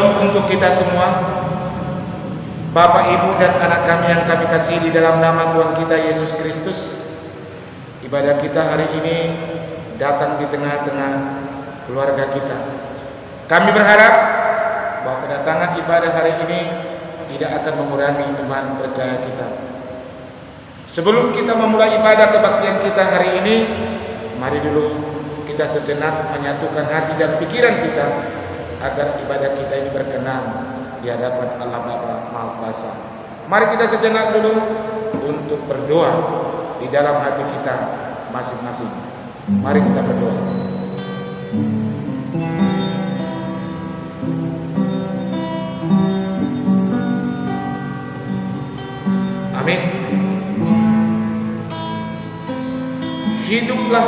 Shalom untuk kita semua. Bapak, Ibu, dan anak kami yang kami kasihi di dalam nama Tuhan kita Yesus Kristus. Ibadah kita hari ini datang di tengah-tengah keluarga kita. Kami berharap bahwa kedatangan ibadah hari ini tidak akan mengurangi iman percaya kita. Sebelum kita memulai ibadah kebaktian kita hari ini, mari dulu kita sejenak menyatukan hati dan pikiran kita agar ibadah kita ini berkenan di hadapan Allah Bapa Maha Kuasa. Mari kita sejenak dulu untuk berdoa di dalam hati kita masing-masing. Mari kita berdoa. Amin. Hiduplah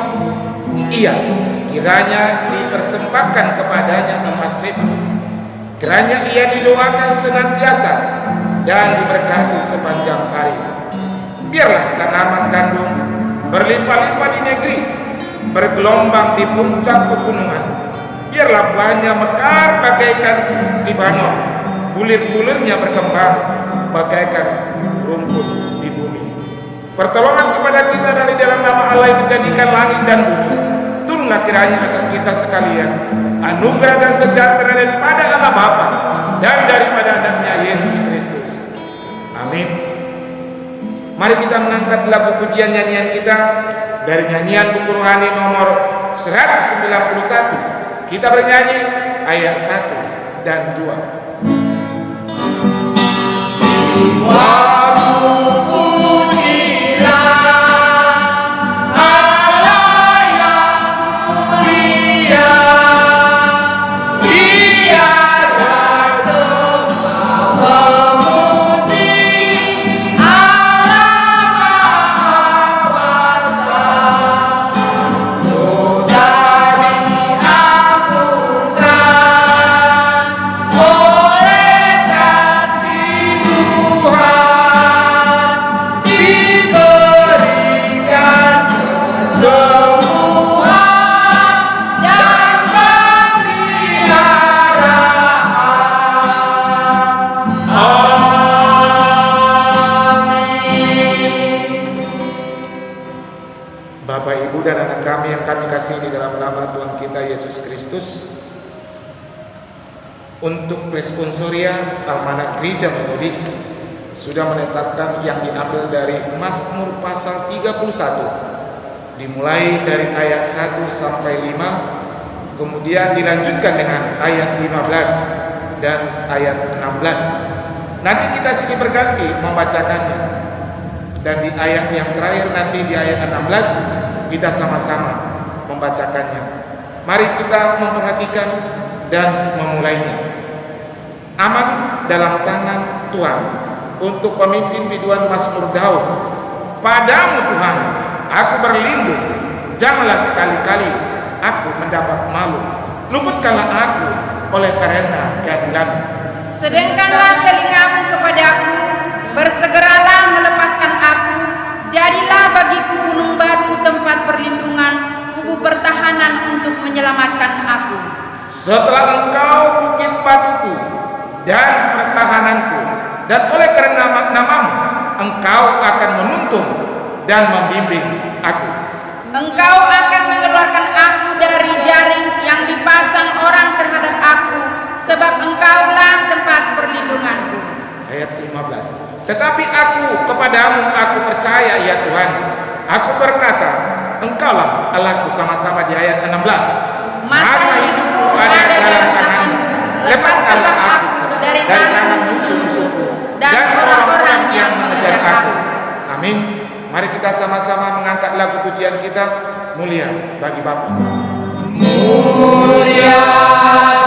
Ia, kiranya dipersembahkan kepadanya emas sepa. Kiranya Ia didoakan senantiasa dan diberkati sepanjang hari. Biarlah tanaman gandum berlimpah-limpah di negeri, bergelombang di puncak pegunungan. Biarlah buahnya mekar bagaikan Libanon, bulir-bulirnya berkembang bagaikan rumput di bumi. Pertolongan kepada kita dari dalam nama Allah yang menjadikan langit dan bumi. Turunlah kiranya atas kita sekalian anugerah dan sejahtera daripada Allah Bapa dan daripada anaknya Yesus Kristus. Amin. Mari kita mengangkat lagu pujian nyanyian kita dari nyanyian buku rohani nomor 191. Kita bernyanyi ayat 1 dan 2. Di dalam nama Tuhan kita Yesus Kristus, untuk responsoria Almanak Gereja Metodis sudah menetapkan yang diambil dari Mazmur pasal 31, dimulai dari ayat 1 sampai 5, kemudian dilanjutkan dengan ayat 15 dan ayat 16. Nanti kita silih berganti membacakannya, dan di ayat yang terakhir nanti di ayat 16 kita sama-sama membacakannya. Mari kita memperhatikan dan memulainya. Aman dalam tangan Tuhan untuk pemimpin biduan Mazmur Daud. Padamu Tuhan aku berlindung, janganlah sekali-kali aku mendapat malu. Luputkanlah aku oleh karena keadilan. Sedengkanlah telingamu kepadaku, bersegeralah melepaskan aku. Jadilah bagiku gunung batu tempat perlindungan, pertahanan untuk menyelamatkan aku. Setelah engkau bukit batuku dan pertahananku, dan oleh karena namamu engkau akan menuntun dan membimbing aku. Engkau akan mengeluarkan aku dari jaring yang dipasang orang terhadap aku, sebab engkaulah tempat perlindunganku. Ayat 15. Tetapi aku kepadamu aku percaya ya Tuhan. Aku berkata, Engkaulah Allahku, sama-sama di ayat 16. Masa hidupku ada dalam tanganmu. Lepaskanlah aku dari tangan musuh-musuhku dan orang-orang yang mengejar aku. Amin. Mari kita sama-sama mengangkat lagu pujian kita, Mulia bagi Bapa. Mulia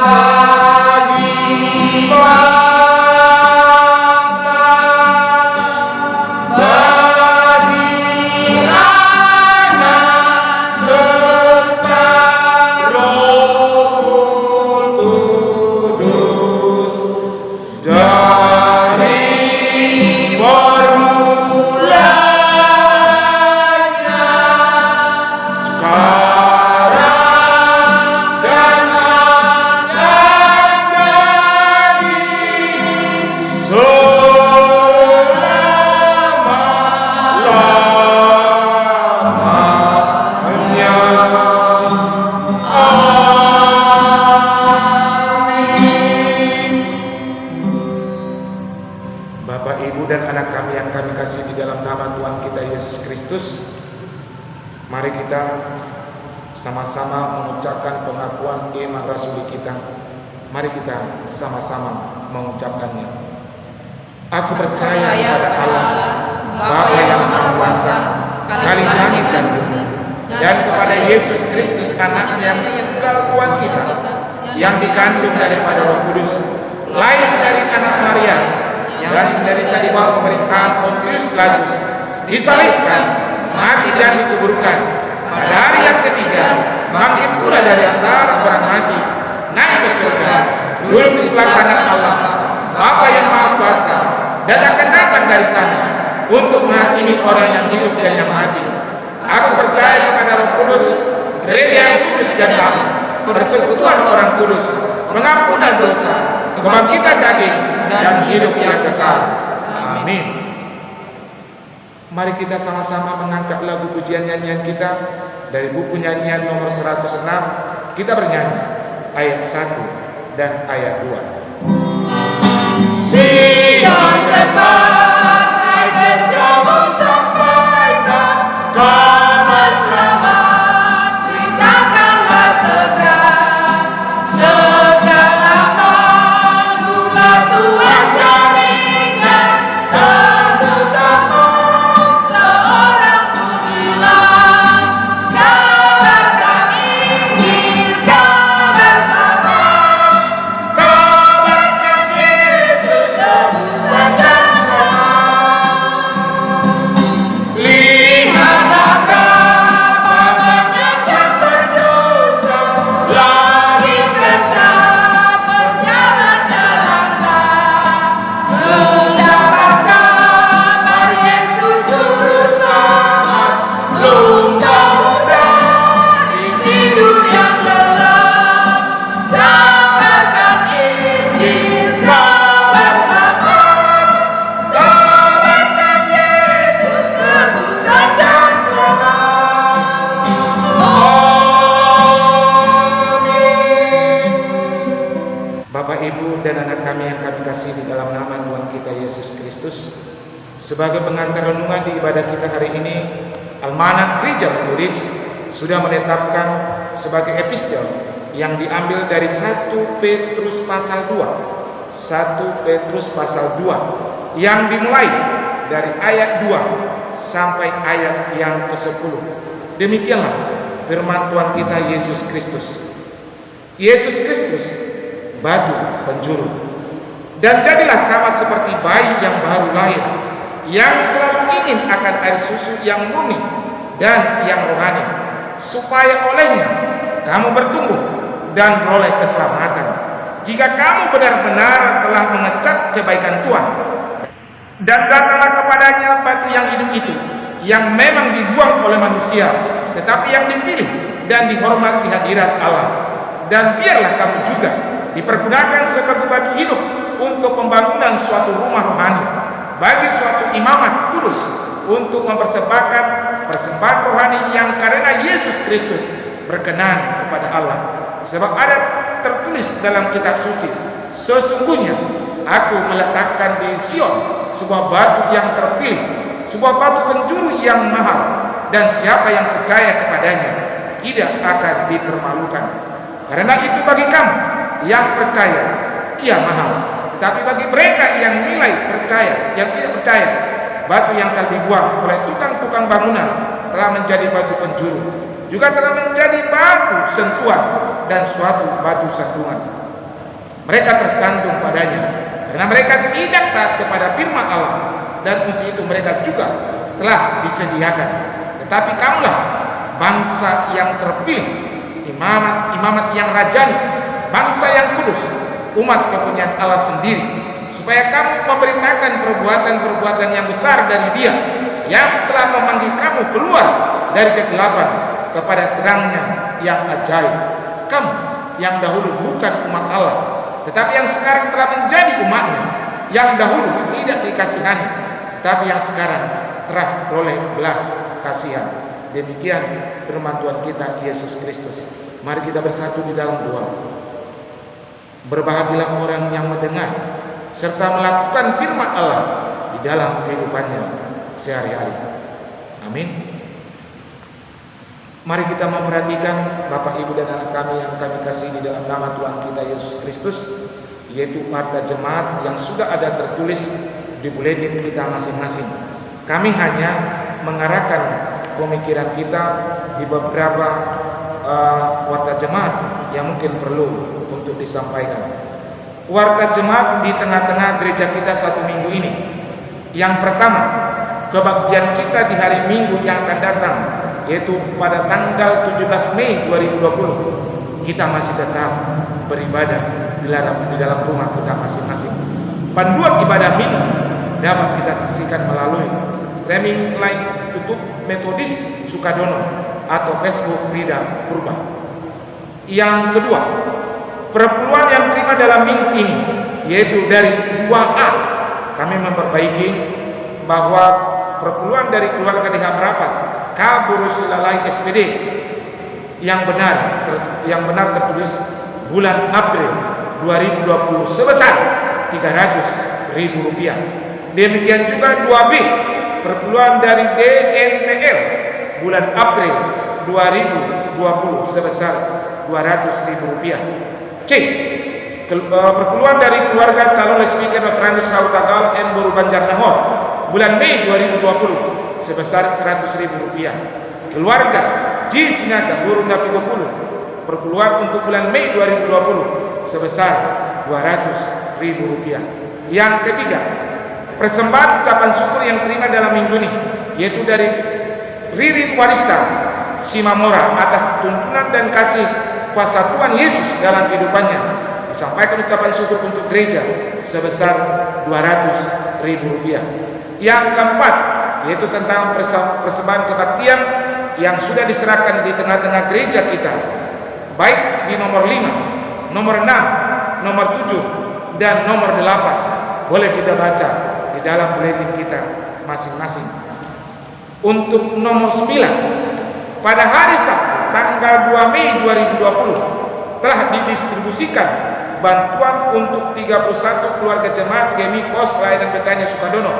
bagi Bapa. Sekarang dan dan anak kami yang kami kasih di dalam nama Tuhan kita Yesus Kristus, mari kita sama-sama mengucapkan pengakuan iman rasuli kita. Mari kita sama-sama mengucapkannya. Aku percaya kepada Allah, Bapa yang Maha Kuasa, Kali langit dan bumi, dan kepada Yesus Kristus anaknya yang tunggal Tuhan kita, yang dikandung daripada Roh Kudus, lahir dari anak Maria, dan menderita di bawah pemerintahan Pontius Pilatus, disalibkan, mati dan dikuburkan, pada hari yang ketiga bangkit pula dari antara orang mati, naik ke surga, duduk di sebelah kanan Allah, Bapa yang Maha Kuasa, dan akan datang dari sana untuk menghakimi orang yang hidup dan yang mati. Aku percaya kepada Roh Kudus, gereja yang kudus dan damai, persekutuan orang kudus, pengampunan dosa, kebangkitan daging, dan hidup yang kekal. Amin. Mari kita sama-sama mengangkat lagu pujian nyanyian kita dari buku nyanyian nomor 106. Kita bernyanyi ayat 1 dan ayat 2. Sion cepat, hai berjalan sampai kabar selamat, beritakanlah segera, segala makhluklah Tuhan jaringan, terutama seorang pun hilang. Kabarkan Injil, kabar selamat, kabarkan Yesus tebusan dan selamat. Lihatlah berapa banyak yang berdosa, lari sesat, berjalan dalam gelap. Mendapat kabar Yesus juru selamat, belum tahu dari tidur yang lelap. Kabarkan Injil, kabar selamat, kabarkan Yesus tebusan dan selamat. Amin. Bapak, Ibu, dan anak kami yang kami kasih di dalam nama Tuhan kita Yesus Kristus, sebagai pengantar renungan di ibadah kita hari ini, Almanak Gereja Metodis sudah menetapkan sebagai epistel yang diambil dari 1 Petrus pasal 2. 1 Petrus pasal 2 yang dimulai dari ayat 2 sampai ayat yang ke-10. Demikianlah firman Tuhan kita Yesus Kristus. Yesus Kristus, batu penjuru. Dan jadilah sama seperti bayi yang baru lahir, yang selalu ingin akan air susu yang murni dan yang rohani, supaya olehnya kamu bertumbuh dan beroleh keselamatan, jika kamu benar-benar telah mengecap kebaikan Tuhan. Dan datanglah kepadanya batu yang hidup itu, yang memang dibuang oleh manusia, tetapi yang dipilih dan dihormat di hadirat Allah. Dan biarlah kamu juga dipergunakan sebagai batu hidup untuk pembangunan suatu rumah rohani, bagi suatu imamat kudus, untuk mempersembahkan persembahan rohani yang karena Yesus Kristus berkenan kepada Allah. Sebab ada tertulis dalam kitab suci, sesungguhnya aku meletakkan di Sion sebuah batu yang terpilih, sebuah batu penjuru yang mahal, dan siapa yang percaya kepadanya tidak akan dipermalukan. Karena itu bagi kamu yang percaya, ia mahal. Tetapi bagi mereka yang nilai percaya, yang tidak percaya, batu yang telah dibuang oleh tukang-tukang bangunan telah menjadi batu penjuru, juga telah menjadi batu sentuhan dan suatu batu sandungan. Mereka tersandung padanya karena mereka tidak taat kepada firman Allah, dan untuk itu mereka juga telah disediakan. Tetapi kamulah bangsa yang terpilih, imamat yang rajani, bangsa yang kudus, umat kepunyaan Allah sendiri, supaya kamu memberitakan perbuatan-perbuatan yang besar dari Dia yang telah memanggil kamu keluar dari kegelapan kepada terangnya yang ajaib. Kamu yang dahulu bukan umat Allah, tetapi yang sekarang telah menjadi umatnya, yang dahulu tidak dikasihani, tetapi yang sekarang telah beroleh belas kasihan. Demikian firman Tuhan kita Yesus Kristus. Mari kita bersatu di dalam doa. Berbahagialah orang yang mendengar serta melakukan firman Allah di dalam kehidupannya sehari-hari. Amin. Mari kita memperhatikan Bapak, Ibu, dan anak kami yang kami kasih di dalam nama Tuhan kita Yesus Kristus, yaitu warta jemaat yang sudah ada tertulis di buletin kita masing-masing. Kami hanya mengarahkan pemikiran kita di beberapa warta jemaat yang mungkin perlu untuk disampaikan. Warta jemaat di tengah-tengah gereja kita satu minggu ini. Yang pertama, kebaktian kita di hari Minggu yang akan datang, yaitu pada tanggal 17 Mei 2020. Kita masih tetap beribadah di dalam rumah kita masing-masing. Panduan ibadah Minggu dapat kita saksikan melalui streaming live YouTube Metodis Sukadono atau Facebook Rida Purba. Yang kedua, perpuluhan yang terima dalam minggu ini, yaitu dari 2A, kami memperbaiki bahwa perpuluhan dari keluarga DH Merapat Kaburusilalai SPD yang benar tertulis bulan April 2020 sebesar Rp300.000. Demikian juga 2B, perpuluhan dari DNTL bulan April 2020 sebesar Rp200.000. C, perpuluhan dari keluarga calon speaker Notrandus Hautagal and Boru Banjarnehor bulan Mei 2020 sebesar Rp100.000. Keluarga J Sinaga Boru Napitupulu, perpuluhan untuk bulan Mei 2020 sebesar Rp200.000. Yang ketiga, persembahan ucapan syukur yang terima dalam minggu ini, yaitu dari Ririn Warista Simamora atas tuntunan dan kasih kuasa Tuhan Yesus dalam kehidupannya. Disampaikan ucapan syukur untuk gereja sebesar Rp200.000. Yang keempat, yaitu tentang persembahan kebaktian yang sudah diserahkan di tengah-tengah gereja kita, baik di nomor 5, nomor 6, nomor 7, dan nomor 8. Boleh kita baca di dalam buletin kita masing-masing. Untuk nomor 9, pada hari Sabtu tanggal 2 Mei 2020 telah didistribusikan bantuan untuk 31 keluarga jemaat GMI Pos Pelayanan Betania Sukadono,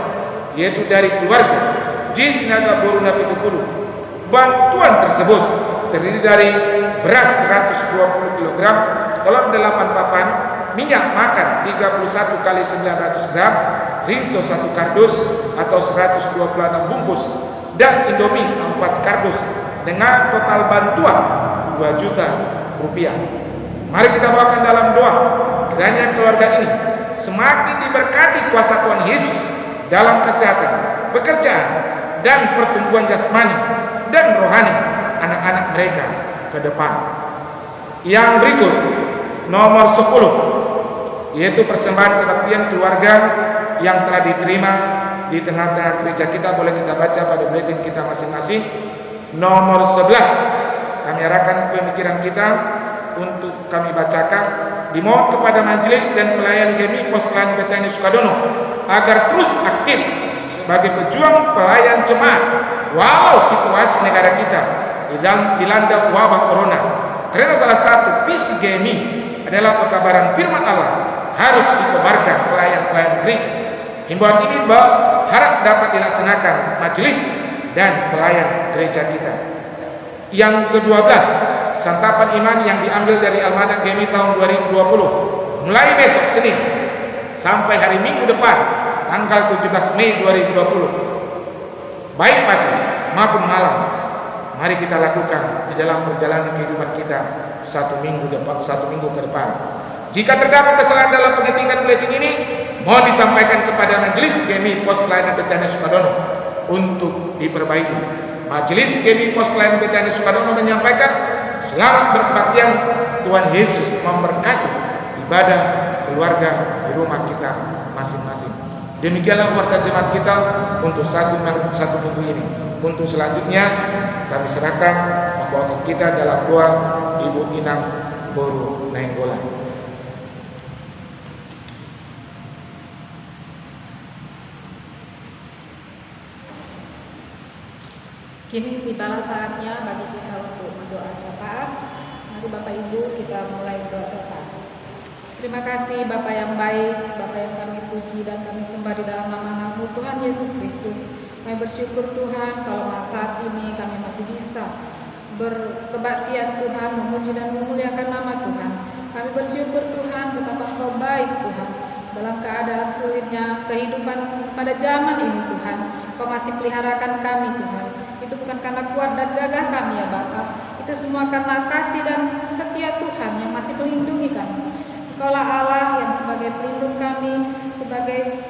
yaitu dari keluarga J Sinaga Boru Napitupulu. Bantuan tersebut terdiri dari beras 120 kg, telur 8 papan, minyak makan 31 kali 900 gram, rinso 1 kardus atau 126 bungkus, dan Indomie 4 kardus dengan total bantuan Rp2 juta. Mari kita bawakan dalam doa, kiranya keluarga ini semakin diberkati kuasa Tuhan Yesus dalam kesehatan, pekerjaan, dan pertumbuhan jasmani dan rohani anak-anak mereka ke depan. Yang berikut, nomor 10, yaitu persembahan kebaktian keluarga yang telah diterima di tengah-tengah gereja kita. Boleh kita baca pada buletin kita masing-masing. Nomor 11, kami arahkan pemikiran kita untuk kami bacakan. Dimohon kepada majelis dan pelayan GMI Pos Pelayanan Betania Sukadono agar terus aktif sebagai pejuang pelayan jemaat walau situasi negara kita dilanda wabah corona. Karena salah satu visi GMI adalah pekabaran firman Allah harus dikobarkan pelayan-pelayan gereja. Himbauan ini harap dapat dilaksanakan majelis dan pelayan gereja kita. Yang ke-12, santapan iman yang diambil dari Almanak GMI tahun 2020 mulai besok Senin sampai hari Minggu depan tanggal 17 Mei 2020, baik pagi maupun malam, mari kita lakukan di dalam perjalanan kehidupan kita satu minggu ke depan. Jika terdapat kesalahan dalam pengetikan buletin ini, mohon disampaikan kepada majelis GMI Pos Pelayanan Betania Sukadono untuk diperbaiki. Majelis GMI Pos Pelayanan Betania Sukadono menyampaikan selamat berkebaktian. Tuhan Yesus memberkati ibadah keluarga di rumah kita masing-masing. Demikianlah warta jemaat kita untuk satu minggu ini. Untuk selanjutnya kami serahkan membawakan kita dalam doa Ibu Inang Boru Nainggolan. Kini tibalah saatnya bagi kita untuk berdoa syafaat. Mari Bapak Ibu kita mulai berdoa syafaat. Terima kasih Bapa yang baik, Bapa yang kami puji dan kami sembah di dalam nama-Mu Tuhan Yesus Kristus. Kami bersyukur Tuhan kalau saat ini kami masih bisa berkebaktian Tuhan, memuji dan memuliakan nama Tuhan. Kami bersyukur Tuhan betapa Engkau baik Tuhan. Dalam keadaan sulitnya kehidupan pada zaman ini Tuhan, Engkau masih peliharakan kami Tuhan. Itu bukan karena kuat dan gagah kami ya Bapa. Itu semua karena kasih dan setia Tuhan yang masih melindungi kami. Engkaulah Allah yang sebagai pelindung kami, sebagai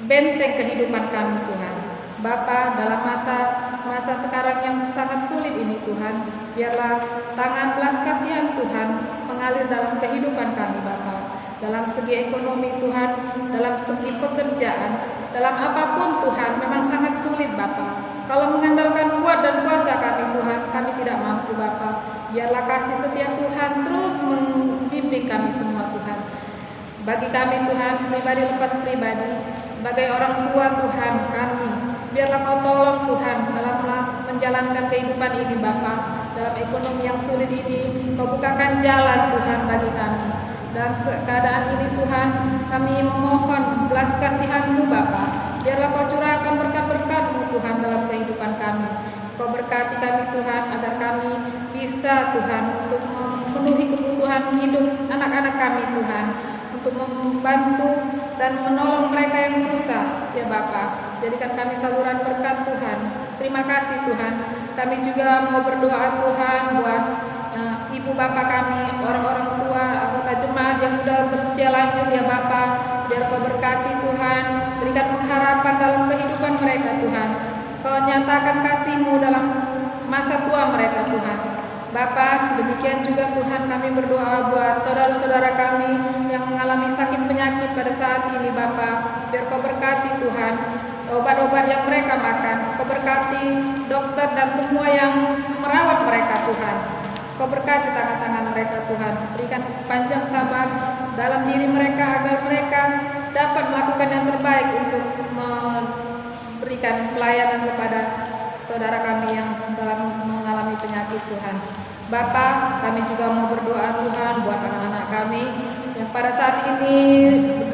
benteng kehidupan kami Tuhan. Bapa, dalam masa sekarang yang sangat sulit ini Tuhan, biarlah tangan belas kasihan Tuhan mengalir dalam kehidupan kami Bapa. Dalam segi ekonomi Tuhan, dalam segi pekerjaan, dalam apapun Tuhan memang sangat sulit Bapa. Kalau mengandalkan kuat dan kuasa kami Tuhan, kami tidak mampu Bapa. Biarlah kasih setia Tuhan terus membimbing kami semua Tuhan. Bagi kami Tuhan, pribadi lepas pribadi, sebagai orang tua Tuhan kami, biarlah Kau tolong Tuhan dalam menjalankan kehidupan ini Bapa. Dalam ekonomi yang sulit ini, Kau bukakan jalan Tuhan bagi kami. Dalam keadaan ini Tuhan, kami memohon belas kasihan-Mu Bapa. Biarlah Kau curahkan berkat-berkat-Mu Tuhan dalam kehidupan kami. Kau berkati kami Tuhan agar kami bisa Tuhan untuk memenuhi kebutuhan hidup anak-anak kami Tuhan. Untuk membantu dan menolong mereka yang susah ya Bapa. Jadikan kami saluran berkat Tuhan. Terima kasih Tuhan. Kami juga mau berdoa Tuhan buat ibu bapa kami, orang-orang tua, anggota jemaat yang sudah berusia lanjut ya Bapa. Biar Kau berkati Tuhan, berikan pengharapan dalam kehidupan mereka Tuhan. Kau nyatakan kasih-Mu dalam masa tua mereka Tuhan. Bapa, demikian juga Tuhan kami berdoa buat saudara-saudara kami yang mengalami sakit penyakit pada saat ini Bapa. Biar Kau berkati Tuhan obat-obat yang mereka makan. Kau berkati dokter dan semua yang merawat mereka Tuhan. Kau berkati tangan-tangan mereka Tuhan. Berikan panjang sabar dalam diri mereka agar mereka dapat melakukan yang terbaik untuk memberikan pelayanan kepada saudara kami yang dalam mengalami penyakit Tuhan. Bapa, kami juga mau berdoa Tuhan buat anak-anak kami yang pada saat ini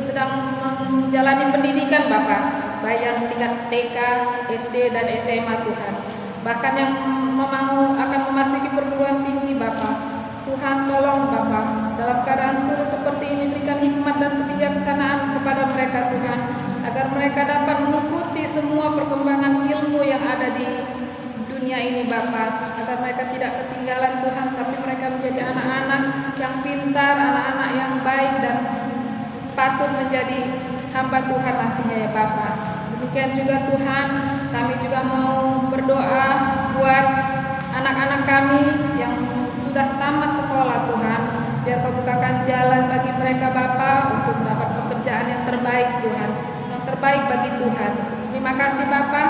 sedang menjalani pendidikan Bapa, baik yang tingkat TK, SD dan SMA Tuhan. Bahkan yang akan memasuki perguruan tinggi Bapa. Tuhan tolong Bapa, dalam keadaan sulit seperti ini berikan hikmat dan kebijaksanaan kepada mereka Tuhan, agar mereka dapat mengikuti semua perkembangan ilmu yang ada di dunia ini Bapa, agar mereka tidak ketinggalan Tuhan, tapi mereka menjadi anak-anak yang pintar, anak-anak yang baik dan patut menjadi hamba Tuhan nantinya ya Bapa. Demikian juga Tuhan, kami juga mau berdoa buat anak-anak kami yang sudah tamat sekolah Tuhan. Biar Kau bukakan jalan bagi mereka Bapa untuk mendapat pekerjaan yang terbaik Tuhan, yang terbaik bagi Tuhan. Terima kasih Bapa.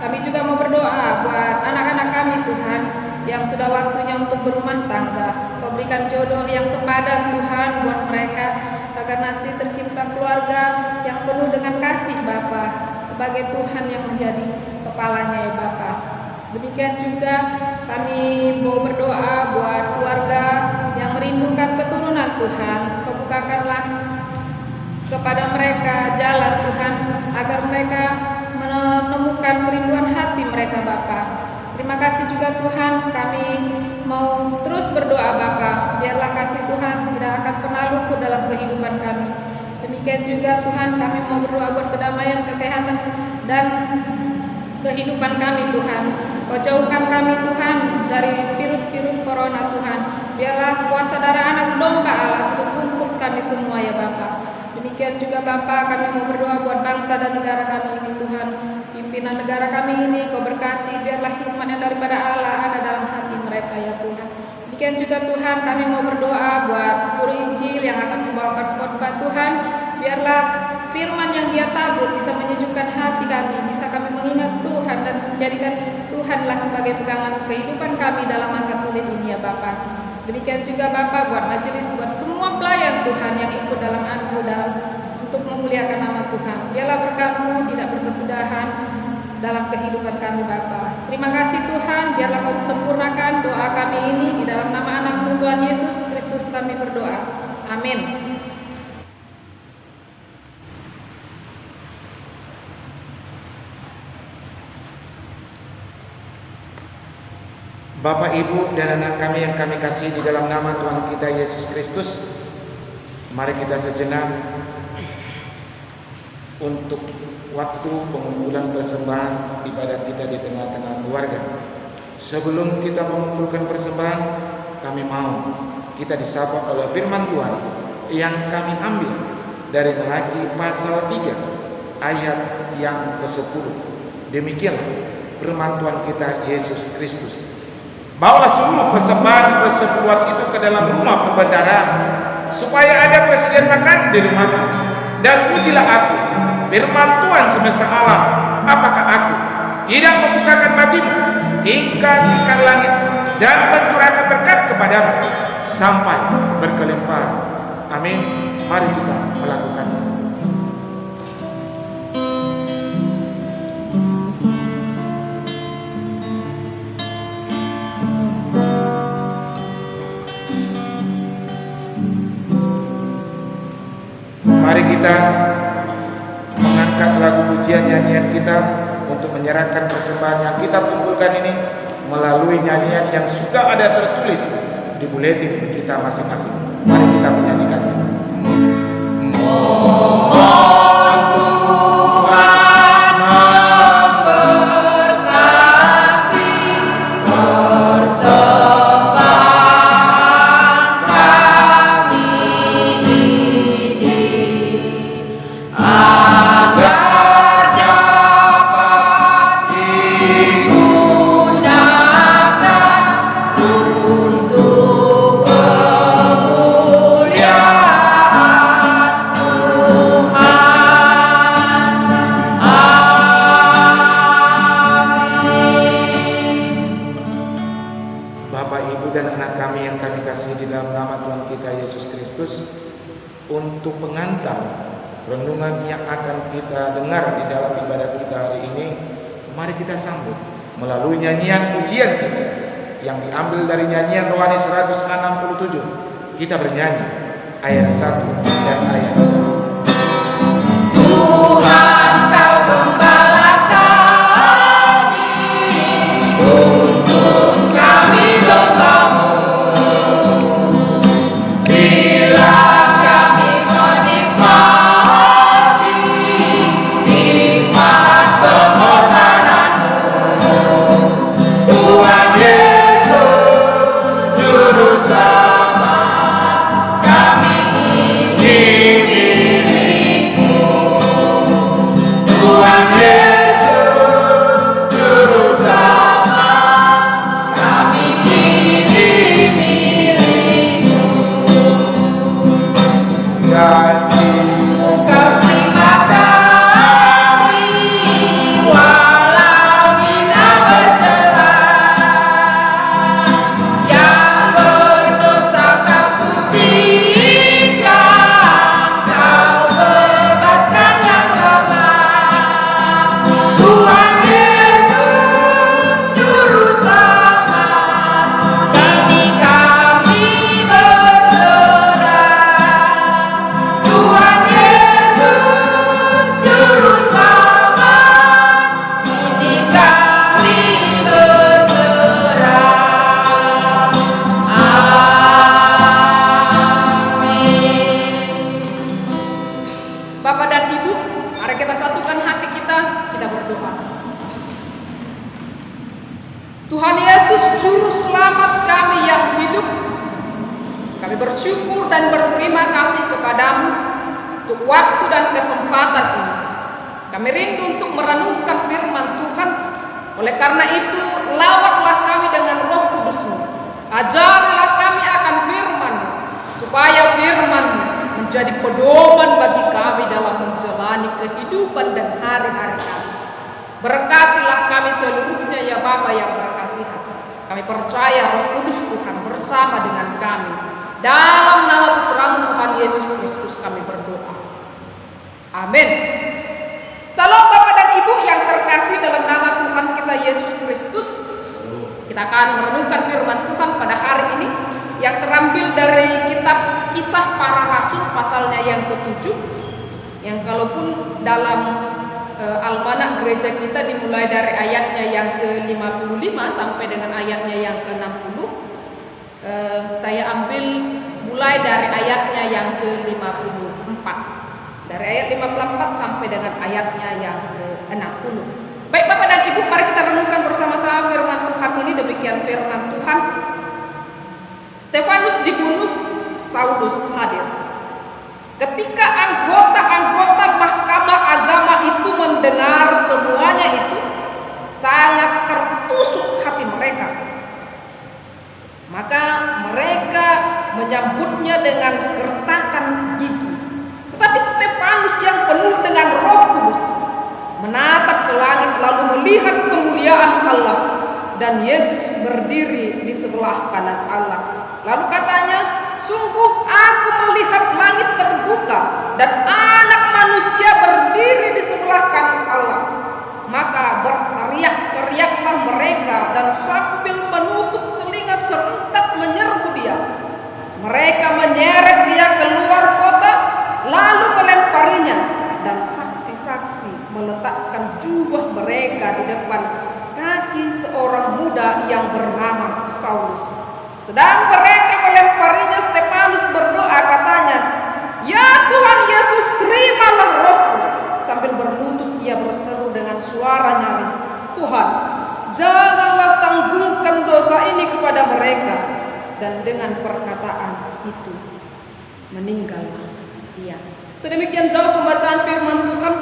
Kami juga mau berdoa buat anak-anak kami Tuhan yang sudah waktunya untuk berumah tangga. Kau berikan jodoh yang sepadan Tuhan buat mereka, agar nanti tercipta keluarga yang penuh dengan kasih Bapa, sebagai Tuhan yang menjadi kepalanya ya Bapa. Demikian juga kami mau berdoa buat keluarga yang merindukan keturunan Tuhan. Kau bukakanlah kepada mereka jalan Tuhan, agar mereka menemukan kerinduan hati mereka Bapa. Terima kasih juga Tuhan, kami mau terus berdoa Bapa, biarlah kasih Tuhan tidak akan pernah luput dalam kehidupan kami. Demikian juga Tuhan, kami mau berdoa buat kedamaian, kesehatan dan kehidupan kami Tuhan. Kau jauhkan kami Tuhan dari virus-virus corona Tuhan. Biarlah kuasa darah anak domba Allah untuk bungkus kami semua ya Bapa. Demikian juga Bapa, kami mau berdoa buat bangsa dan negara kami ini Tuhan. Pimpinan negara kami ini Kau berkati, biarlah hikmat yang daripada Allah ada dalam hati mereka ya Tuhan. Demikian juga Tuhan, kami mau berdoa buat guru Injil yang akan membawakan khotbah Tuhan. Biarlah firman yang dia tabur bisa menyejukkan hati kami, bisa kami mengingat Tuhan dan menjadikan Tuhanlah sebagai pegangan kehidupan kami dalam masa sulit ini ya Bapa. Demikian juga Bapa buat majelis, buat semua pelayan Tuhan yang ikut dalam untuk memuliakan nama Tuhan. Biarlah berkat-Mu tidak berkesudahan dalam kehidupan kami Bapa. Terima kasih Tuhan, biarlah Kau sempurnakan doa kami ini di dalam nama anak-Mu Tuhan Yesus Kristus kami berdoa. Amin. Bapak, Ibu, dan anak kami yang kami kasih di dalam nama Tuhan kita Yesus Kristus, mari kita sejenak untuk waktu pengumpulan persembahan ibadah kita di tengah-tengah keluarga. Sebelum kita mengumpulkan persembahan, kami mau kita disapa oleh firman Tuhan yang kami ambil dari Malaki pasal 3 ayat yang ke-10. Demikianlah firman Tuhan kita Yesus Kristus. Bawalah seluruh persembahan persepuluhan itu ke dalam rumah perbendaharaan, supaya ada persediaan makan di rumahku. Dan pujilah aku, firman Tuhan semesta alam, apakah aku tidak membukakan bagimu tingkat-tingkat langit dan mencurahkan berkat kepadamu sampai berkelimpahan. Amin. Mari kita melakukannya. Mari kita mengangkat lagu pujian nyanyian kita untuk menyerahkan persembahan yang kita kumpulkan ini melalui nyanyian yang sudah ada tertulis di buletin kita masing-masing. Mari kita menyanyikannya. Untuk pengantar renungan yang akan kita dengar di dalam ibadah kita hari ini, mari kita sambut melalui nyanyian pujian kita yang diambil dari nyanyian Rohani 167. Kita bernyanyi ayat 1 dan ayat 2. Tuhan, Kau gembala kami, tuntun kami domba-Mu. Bila kami menikmati nikmat pengorbanan-Mu, Tuhan Yesus Juru Selamat, kami ingin milik-Mu. Tuhan Yesus Juru Selamat, kami ingin milik-Mu. Janji-Mu Kau terima kami, walau hina bercela. Yang berdosa Kau sucikan, Kau bebaskan yang lemah. Tuhan Yesus Juru Selamat, kami berserah. Tuhan Yesus Juru Selamat, ini kami berserah. Amin. Bapak dan Ibu, mari kita satukan hati kita berdoa. Tuhan Yesus Juru Selamat kami yang hidup, kami bersyukur dan berterima kasih kepadamu untuk waktu dan kesempatan ini. Kami rindu untuk merenungkan firman Tuhan. Oleh karena itu, lawatlah kami dengan Roh Kudus-Mu. Ajarilah kami akan firman-Mu, supaya firman-Mu menjadi pedoman bagi kami dalam menjalani kehidupan dan hari-hari kami. Berkatilah kami seluruhnya ya Bapa yang berkasihan. Kami percaya Roh Kudus Tuhan bersama dengan kami. Dalam nama Putra-Mu Tuhan Yesus Kristus kami berdoa. Amin. Salam Bapak dan Ibu yang terkasih dalam nama Tuhan kita Yesus Kristus. Kita akan merenungkan firman Tuhan pada hari ini yang terambil dari kitab Kisah Para Rasul pasalnya yang ke-7, yang kalaupun dalam almanak gereja kita dimulai dari ayatnya yang ke-55 sampai dengan ayatnya yang ke-60. Saya ambil mulai dari ayatnya yang ke-54. Dari ayat 54 sampai dengan ayatnya yang ke-60. Baik Bapak dan Ibu, mari kita renungkan bersama-sama firman Tuhan ini. Demikian firman Tuhan. Stefanus dibunuh, Saulus hadir. Ketika anggota-anggota mahkamah agama itu mendengar semuanya itu, sangat tertusuk hati mereka. Maka mereka menyambutnya dengan gertakan gigi. Tetapi Stefanus yang penuh dengan Roh Kudus menatap ke langit lalu melihat kemuliaan Allah dan Yesus berdiri di sebelah kanan Allah. Lalu katanya, sungguh aku melihat langit terbuka dan Anak Manusia berdiri di sebelah kanan Allah. Maka berteriak-teriaklah mereka dan sambil menutup telinga serentak menyerbu dia. Mereka menyeret dia keluar kota lalu melemparinya, dan saksi-saksi meletakkan jubah mereka di depan kaki seorang muda yang bernama Saulus. Sedang mereka melemparinya, Stefanus berdoa katanya, "Ya Tuhan Yesus, terimalah rohku." Sambil berlutut ia berseru dengan suara nyaring, "Tuhan, janganlah tanggungkan dosa ini kepada mereka." Dan dengan perkataan itu meninggallah ia. Sedemikian jauh pembacaan firman Tuhan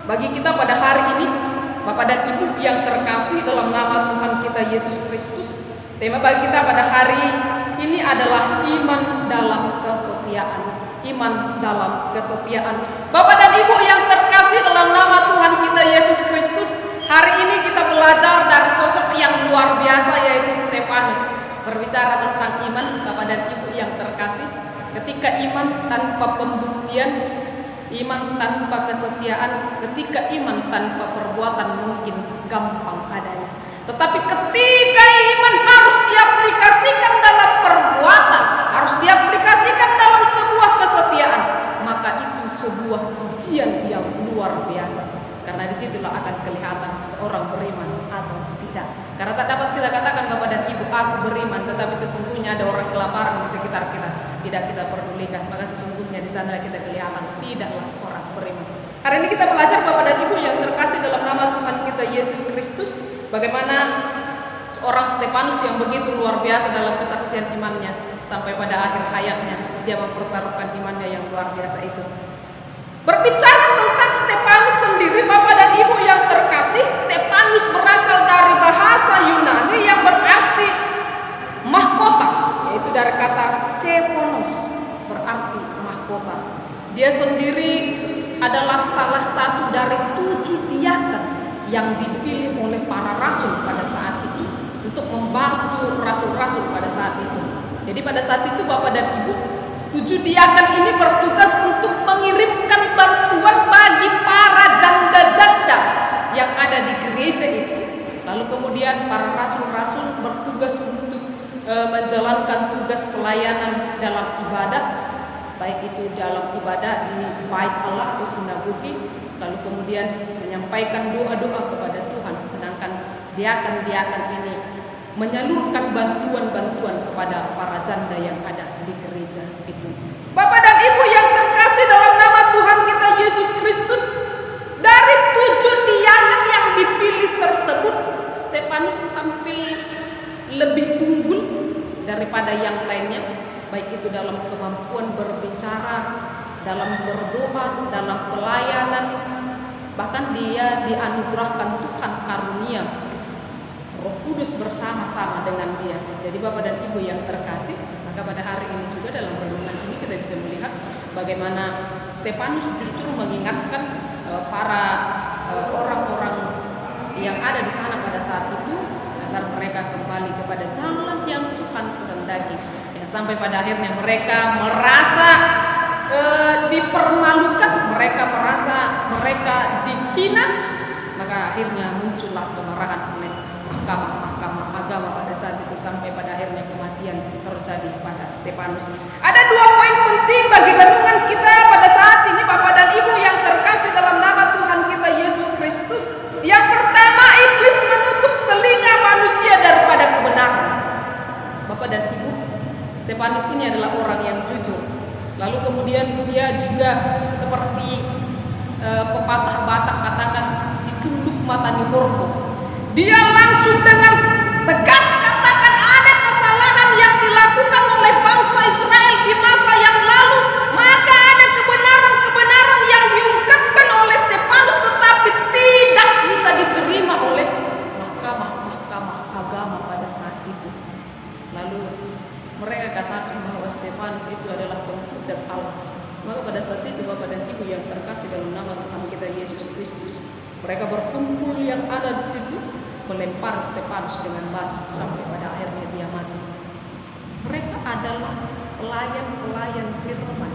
bagi kita pada hari ini. Bapak dan Ibu yang terkasih dalam nama Tuhan kita Yesus Kristus, tema bagi kita pada hari ini adalah iman dalam kesetiaan. Iman dalam kesetiaan. Bapak dan Ibu yang terkasih dalam nama Tuhan kita Yesus Kristus, hari ini kita belajar dari sosok yang luar biasa yaitu Stefanus. Berbicara tentang iman, Bapak dan Ibu yang terkasih, ketika iman tanpa pembuktian, iman tanpa kesetiaan, ketika iman tanpa perbuatan mungkin gampang adanya. Tetapi ketika iman harus diaplikasikan dalam perbuatan, harus diaplikasikan dalam sebuah kesetiaan, maka itu sebuah ujian yang luar biasa. Karena disitulah akan kelihatan seorang beriman atau tidak. Karena tak dapat kita katakan Bapak dan Ibu, aku beriman, tetapi sesungguhnya ada orang kelaparan di sekitar kita, tidak kita pedulikan. Maka sesungguhnya di sana kita kelihatan tidaklah orang beriman. Hari ini kita belajar Bapak dan Ibu yang terkasih dalam nama Tuhan kita Yesus Kristus, bagaimana seorang Stefanus yang begitu luar biasa dalam kesaksian imannya, sampai pada akhir hayatnya dia mempertaruhkan imannya yang luar biasa itu. Berbicara tentang Stefanus sendiri, Bapak dan Ibu yang terkasih, Stefanus berasal dari bahasa Yunani yang berarti mahkota, yaitu dari kata Stefanos, berarti mahkota. Dia sendiri adalah salah satu dari 7 diaken yang dipilih oleh para rasul pada saat itu untuk membantu rasul-rasul pada saat itu. Jadi pada saat itu Bapak dan Ibu, 7 diaken ini bertugas untuk mengirimkan bantuan bagi para janda-janda yang ada di gereja itu. Lalu kemudian para rasul-rasul bertugas untuk menjalankan tugas pelayanan dalam ibadah, baik itu dalam ibadah di bait Allah atau sinagogi, lalu kemudian menyampaikan doa-doa kepada Tuhan. Sedangkan diaken-diaken ini menyalurkan bantuan-bantuan kepada para janda yang ada di gereja itu. Bapak dan Ibu yang terkasih dalam nama Tuhan kita Yesus Kristus, dari 7 diaken yang dipilih tersebut, Stefanus tampil lebih unggul daripada yang lainnya, baik itu dalam kemampuan berbicara, dalam berdoa, dalam pelayanan, bahkan dia dianugerahkan Tuhan karunia Roh Kudus bersama-sama dengan dia. Jadi Bapak dan Ibu yang terkasih, maka pada hari ini juga dalam renungan ini kita bisa melihat bagaimana Stefanus justru mengingatkan para orang-orang yang ada di sana pada saat itu agar mereka kembali kepada jalan yang Tuhan kehendaki. Ya, sampai pada akhirnya mereka merasa dipermalukan, mereka merasa mereka dihina, maka akhirnya muncullah kemarahan oleh mahkamah agama pada saat itu sampai pada akhirnya kematian terjadi pada Stefanus. Ada 2 poin penting bagi renungan kita pada saat ini Bapak dan Ibu yang terkasih dalam nama Tuhan kita Yesus Kristus. Yang pertama, iblis menutup telinga manusia daripada kebenaran. Bapak dan Ibu, Stefanus ini adalah orang yang jujur. Lalu kemudian dia juga seperti pepatah Batak katakan, si tunduk mata di morbo. Dia langsung dengan tegas katakan ada kesalahan yang dilakukan oleh bangsa Israel di masa yang lalu, maka ada kebenaran-kebenaran yang diungkapkan oleh Stefanus tetapi tidak bisa diterima oleh mahkamah agama pada saat itu. Lalu mereka katakan bahwa Stefanus itu adalah penghujat Allah. Maka pada saat itu Bapak dan Ibu yang terkasih dalam nama Tuhan kita Yesus Kristus, mereka berkumpul yang ada di situ melempar Stefanus dengan batu sampai pada akhirnya dia mati. Mereka adalah pelayan-pelayan firman.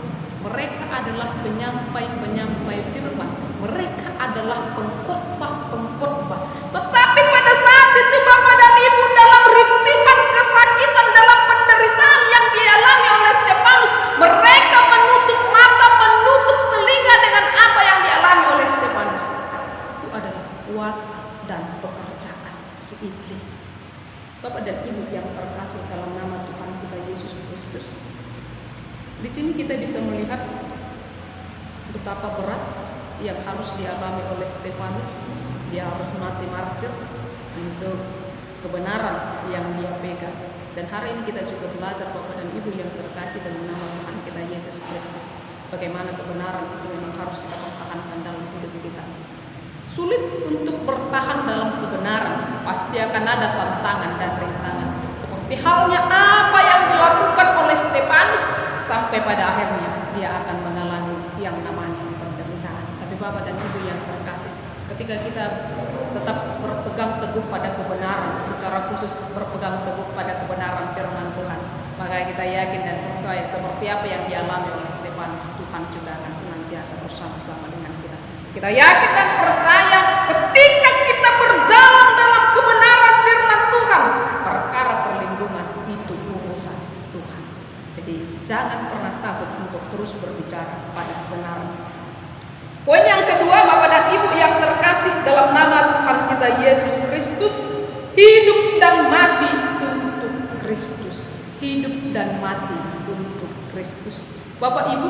Mereka adalah penyampai-penyampai firman. Mereka adalah pengkhotbah-pengkhotbah. Tetapi pada saat itu Bapak dan Ibu dalam rintihan kesakitan, dalam penderitaan yang dialami oleh Stefanus, mereka menutup mata, menutup telinga dengan apa yang dialami oleh Stefanus. Itu adalah kuasa dan pekerjaan si iblis. Bapak dan Ibu yang terkasih dalam nama Tuhan kita Yesus Kristus. Di sini kita bisa melihat betapa berat yang harus dialami oleh Stefanus. Dia harus mati martir untuk kebenaran yang dia pegang. Dan hari ini kita juga belajar Bapak dan Ibu yang terkasih dalam nama Tuhan kita Yesus Kristus, bagaimana kebenaran itu memang harus kita pertahankan dalam hidup kita. Sulit untuk bertahan dalam kebenaran, pasti akan ada tantangan dan rintangan. Seperti halnya apa yang dilakukan oleh Stefanus, sampai pada akhirnya dia akan mengalami yang namanya penderitaan. Tapi Bapak dan Ibu yang terkasih, ketika kita tetap berpegang teguh pada kebenaran, secara khusus berpegang teguh pada kebenaran firman Tuhan, maka kita yakin dan percaya seperti apa yang dialami oleh Stefanus, Tuhan juga akan senantiasa bersama-sama dengan kita. Kita yakin dan percaya ketika kita berjalan dalam kebenaran firman Tuhan, perkara perlindungan itu urusan Tuhan. Jadi jangan pernah takut untuk terus berbicara pada kebenaran. Poin yang kedua Bapak dan Ibu yang terkasih dalam nama Tuhan kita Yesus Kristus, hidup dan mati untuk Kristus. Hidup dan mati untuk Kristus. Bapak Ibu,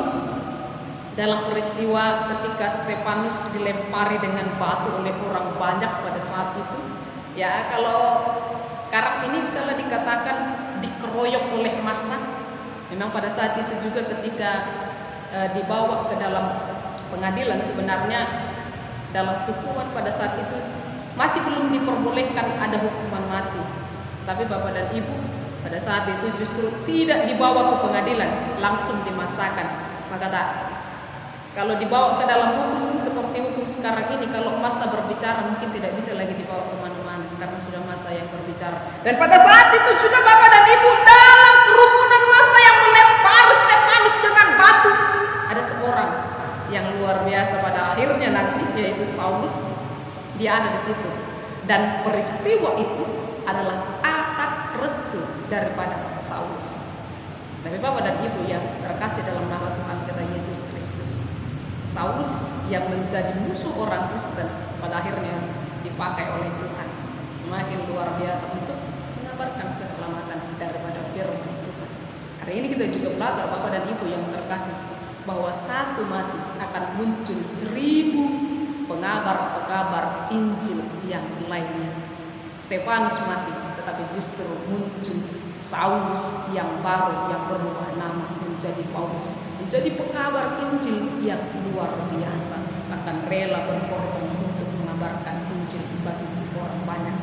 dalam peristiwa ketika Stefanus dilempari dengan batu oleh orang banyak pada saat itu, ya kalau sekarang ini misalnya dikatakan dikeroyok oleh massa, memang pada saat itu juga ketika dibawa ke dalam pengadilan, sebenarnya dalam hukuman pada saat itu masih belum diperbolehkan ada hukuman mati. Tapi Bapak dan Ibu pada saat itu justru tidak dibawa ke pengadilan, langsung dimasakkan. Maka tak, kalau dibawa ke dalam hukum seperti hukum sekarang ini, kalau massa berbicara mungkin tidak bisa lagi dibawa kemana-mana karena sudah massa yang berbicara. Dan pada saat itu juga Bapak dan Ibu, dalam kerumunan massa yang melempar Stefanus dengan batu, ada seorang yang luar biasa pada akhirnya nanti, yaitu Saulus. Dia ada di situ, dan peristiwa itu adalah atas restu daripada Saulus. Tapi Bapak dan Ibu yang terkasih dalam nama Tuhan kita Yesus Kristus, Saulus yang menjadi musuh orang Kristen pada akhirnya dipakai oleh Tuhan semakin luar biasa untuk mengabarkan keselamatan daripada firman Tuhan. Hari ini kita juga belajar Bapak dan Ibu yang terkasih, bahwa satu mati akan muncul 1000 pengabar-pengabar Injil yang lainnya. Stefanus mati, tetapi justru muncul Saulus yang baru, yang berubah nama menjadi Paulus, menjadi pengabar Injil yang luar biasa, akan rela berkorban untuk mengabarkan Injil bagi orang banyak.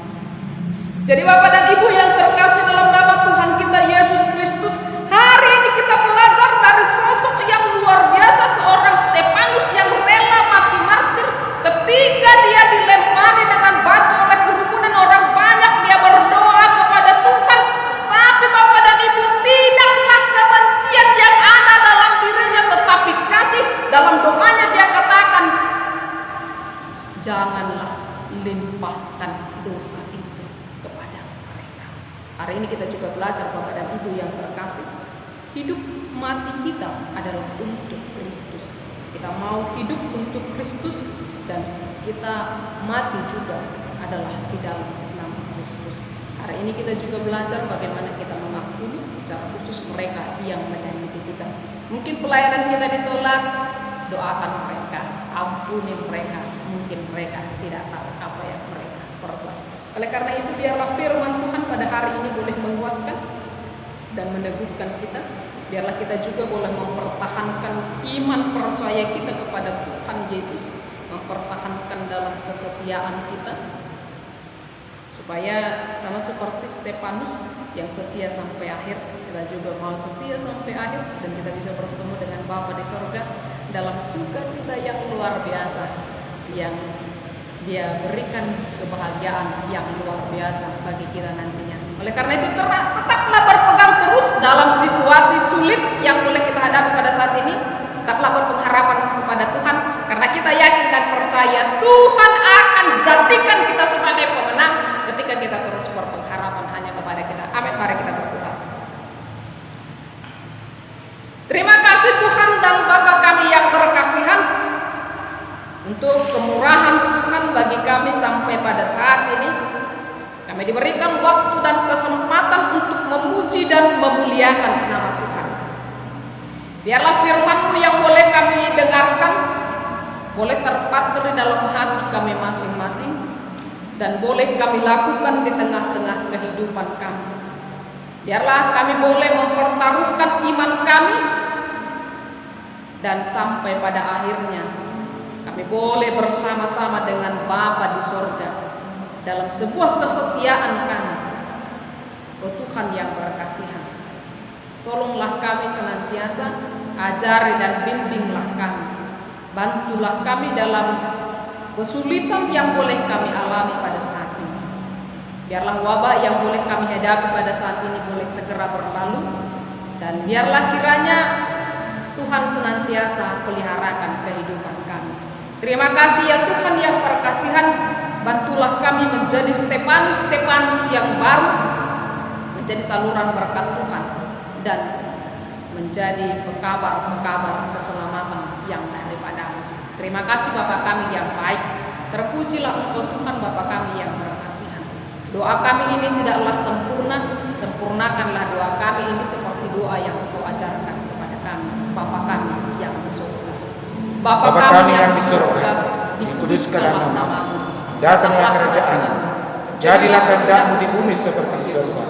Jadi Bapak dan Ibu yang terkasih dalam nama Tuhan kita Yesus Kristus, hari ini kita belajar dari sosok yang luar biasa, seorang Stefanus yang rela mati martir. Ketika dia dilempari dengan batu oleh kerumunan orang banyak, dia berdoa kepada Tuhan. Tapi Bapak dan Ibu, tidaklah kebencian yang ada dalam dirinya, tetapi kasih. Dalam doanya dia katakan, janganlah limpahkan dosa itu kepada mereka. Hari ini kita juga belajar Bapak dan Ibu yang terkasih, hidup mati kita adalah untuk Kristus. Kita mau hidup untuk Kristus dan kita mati juga adalah di dalam nama Kristus. Hari ini kita juga belajar bagaimana kita mengampuni secara khusus mereka yang menyakiti kita. Mungkin pelayanan kita ditolak, doakan mereka, ampuni mereka. Mungkin mereka tidak tahu apa yang mereka perbuat. Oleh karena itu biarlah firman Tuhan pada hari ini boleh menguatkan dan meneguhkan kita. Biarlah kita juga boleh mempertahankan iman percaya kita kepada Tuhan Yesus, mempertahankan dalam kesetiaan kita, supaya sama seperti Stefanus yang setia sampai akhir, kita juga mau setia sampai akhir dan kita bisa bertemu dengan Bapa di surga dalam sukacita yang luar biasa, yang Dia berikan kebahagiaan yang luar biasa bagi kita nantinya. Oleh karena itu tetaplah berpegang terus dalam situasi sulit yang boleh kita hadapi pada saat ini. Tetaplah berpengharapan kepada Tuhan, karena kita yakin dan percaya Tuhan akan jadikan kita sebagai pemenang ketika kita terus berpengharapan hanya kepada kita. Amin. Mari kita berdoa. Terima kasih Tuhan dan Bapa kami yang berkasihan, untuk kemurahan Tuhan bagi kami sampai pada saat ini. Kami diberikan waktu dan kesempatan untuk memuji dan memuliakan nama Tuhan. Biarlah firman-Mu yang boleh kami dengarkan boleh terpatri dalam hati kami masing-masing dan boleh kami lakukan di tengah-tengah kehidupan kami. Biarlah kami boleh mempertaruhkan iman kami dan sampai pada akhirnya kami boleh bersama-sama dengan Bapa di surga dalam sebuah kesetiaan kami. Oh Tuhan yang berkasihan, tolonglah kami senantiasa, ajari dan bimbinglah kami. Bantulah kami dalam kesulitan yang boleh kami alami pada saat ini. Biarlah wabah yang boleh kami hadapi pada saat ini boleh segera berlalu, dan biarlah kiranya Tuhan senantiasa peliharakan kehidupan kami. Terima kasih ya Tuhan yang berkasihan. Bantulah kami menjadi Stefanus yang baru, menjadi saluran berkat Tuhan dan menjadi pekabar keselamatan yang daripada-Mu. Terima kasih Bapa kami yang baik. Terpujilah Engkau Tuhan Bapa kami yang berkasihan. Doa kami ini tidaklah sempurna, sempurnakanlah doa kami ini seperti doa yang Engkau ajarkan kepada kami, Bapa kami yang di surga. Bapa kami yang di surga, dikuduskanlah nama-Mu. Datanglah kerajaan-Mu, jadilah kehendak-Mu di bumi seperti di surga.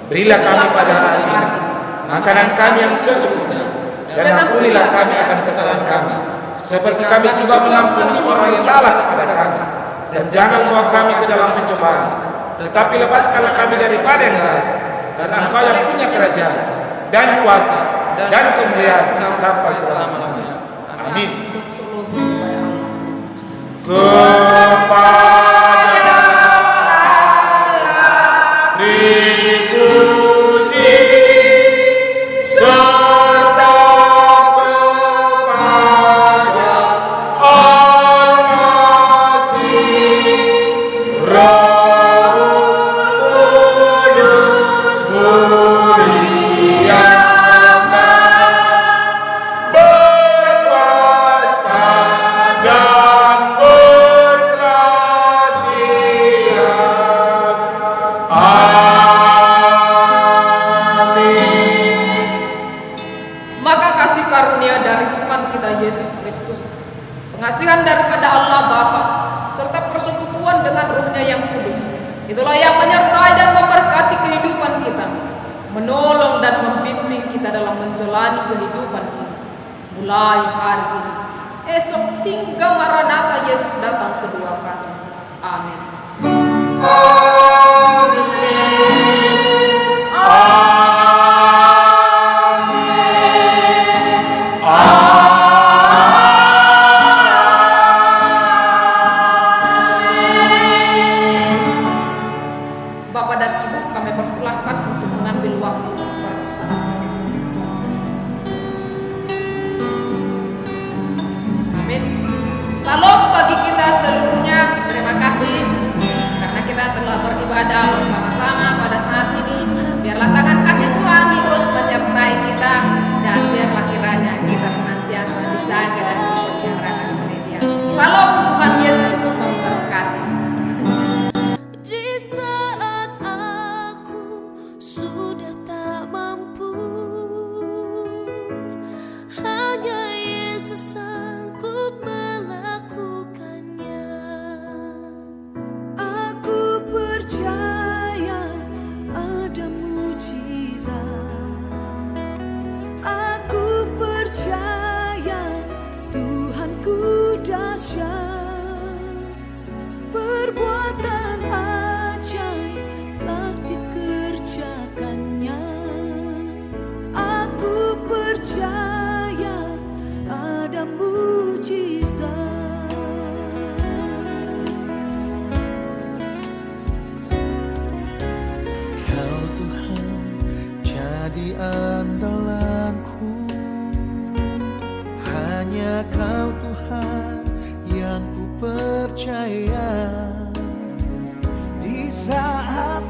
Berilah kami pada hari ini makanan kami yang secukupnya, dan ampunilah kami akan kesalahan kami, seperti kami juga mengampuni orang yang salah kepada kami. Dan jangan bawa kami ke dalam pencobaan, tetapi lepaskanlah kami daripada yang jahat. Dan Engkau yang punya kerajaan dan kuasa dan kemuliaan sampai selama-lamanya. Amin. Kepada dipuji serta kepada Al-Masih Roh Kudus muliakan berkuasa dan berkasihan. Amin. Maka kasih karunia dari Tuhan kita Yesus Kristus, pengasihan daripada Allah Bapa, serta persekutuan dengan Roh-Nya yang kudus, itulah yang menyertai dan memberkati kehidupan kita, menolong dan membimbing kita dalam menjalani kehidupan kita, mulai hari ini, esok hingga Maranatha Yesus datang kedua kali. Amin. Bapak dan Ibu, kami persilahkan untuk mengambil waktu bersaat. Amin. Salam bagi kita seluruhnya. Terima kasih karena kita telah beribadah bersama-sama pada saat ini. hanya Kau Tuhan yang ku percaya. Di saat